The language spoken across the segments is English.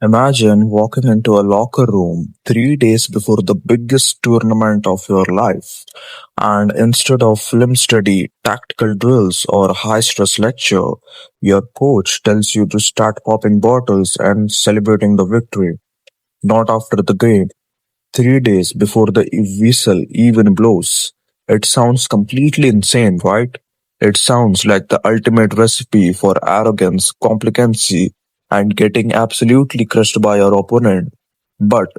Imagine walking into a locker room 3 days before the biggest tournament of your life, and instead of film study, tactical drills, or high stress lecture, your coach tells you to start popping bottles and celebrating the victory, not after the game, 3 days before the whistle even blows. It sounds completely insane, right? It sounds like the ultimate recipe for arrogance, complacency, and getting absolutely crushed by our opponent. But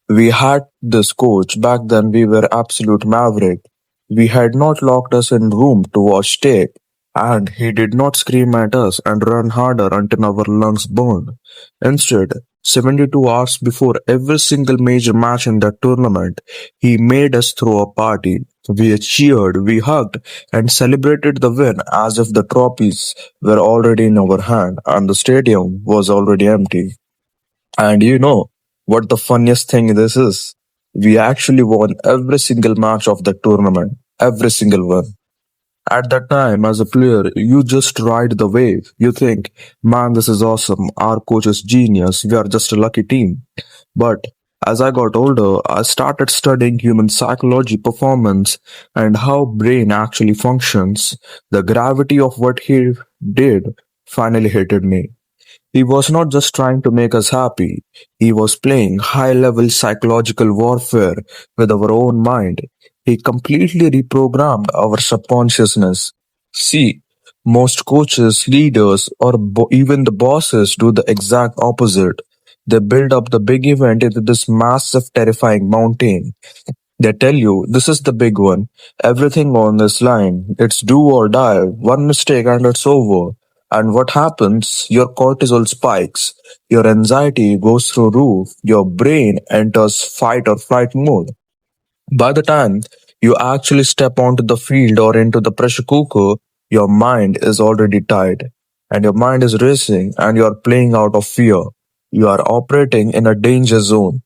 we had this coach back then, we were absolute maverick. We had not locked us in room to watch tape, and he did not scream at us and run harder until our lungs burned. Instead, 72 hours before every single major match in that tournament, he made us throw a party. We cheered, we hugged, and celebrated the win as if the trophies were already in our hand and the stadium was already empty. And you know what the funniest thing this is? We actually won every single match of the tournament. Every single one. At that time, as a player, you just ride the wave. You think, man, this is awesome. Our coach is genius. We are just a lucky team. But as I got older, I started studying human psychology, performance, and how brain actually functions. The gravity of what he did finally hit me. He was not just trying to make us happy, he was playing high level psychological warfare with our own mind. He completely reprogrammed our subconsciousness. See, most coaches, leaders, or even the bosses do the exact opposite. They build up the big event into this massive, terrifying mountain. They tell you this is the big one. Everything on this line. It's do or die. One mistake and it's over. And what happens? Your cortisol spikes. Your anxiety goes through roof. Your brain enters fight or flight mode. By the time you actually step onto the field or into the pressure cooker, your mind is already tired. And your mind is racing and you are playing out of fear. You are operating in a danger zone.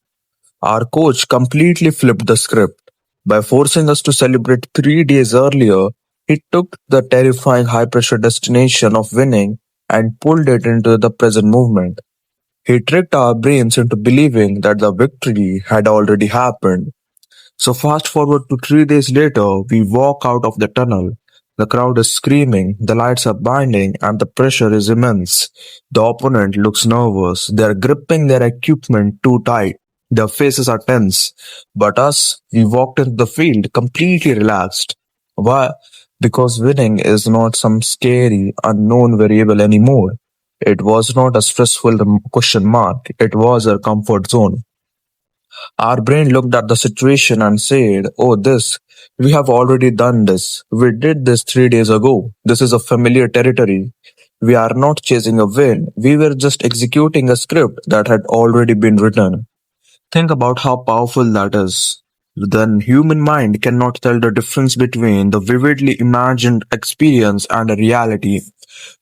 Our coach completely flipped the script. By forcing us to celebrate 3 days earlier, he took the terrifying high pressure destination of winning and pulled it into the present movement. He tricked our brains into believing that the victory had already happened. So fast forward to 3 days later, we walk out of the tunnel. The crowd is screaming, the lights are blinding, and the pressure is immense. The opponent looks nervous. They are gripping their equipment too tight. Their faces are tense. But us, we walked into the field completely relaxed. Why? Because winning is not some scary, unknown variable anymore. It was not a stressful question mark. It was a comfort zone. Our brain looked at the situation and said, oh, we have already done this. We did this 3 days ago. This is a familiar territory. We are not chasing a win. We were just executing a script that had already been written. Think about how powerful that is. Then human mind cannot tell the difference between the vividly imagined experience and a reality.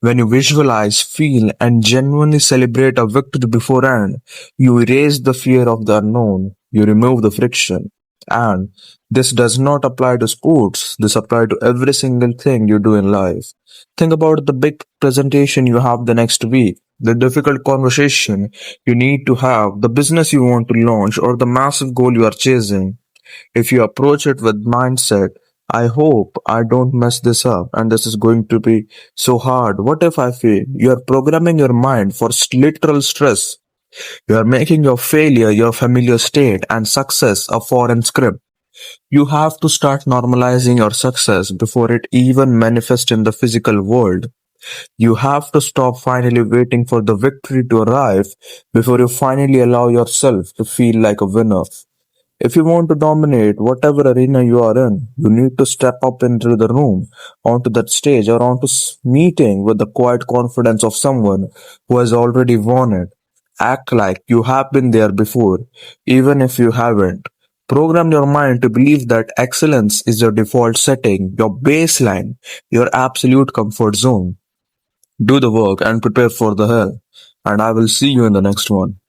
When you visualize, feel, and genuinely celebrate a victory beforehand, you erase the fear of the unknown. You remove the friction. And this does not apply to sports. This applies to every single thing you do in life. Think about the big presentation you have the next week, the difficult conversation you need to have, the business you want to launch, or the massive goal you are chasing. If you approach it with mindset, I hope I don't mess this up and this is going to be so hard. What if I fail? You are programming your mind for literal stress. You are making your failure your familiar state and success a foreign script. You have to start normalizing your success before it even manifests in the physical world. You have to stop finally waiting for the victory to arrive before you finally allow yourself to feel like a winner. If you want to dominate whatever arena you are in, you need to step up into the room, onto that stage, or onto meeting with the quiet confidence of someone who has already won it. Act like you have been there before, even if you haven't. Program your mind to believe that excellence is your default setting, your baseline, your absolute comfort zone. Do the work and prepare for the hell. And I will see you in the next one.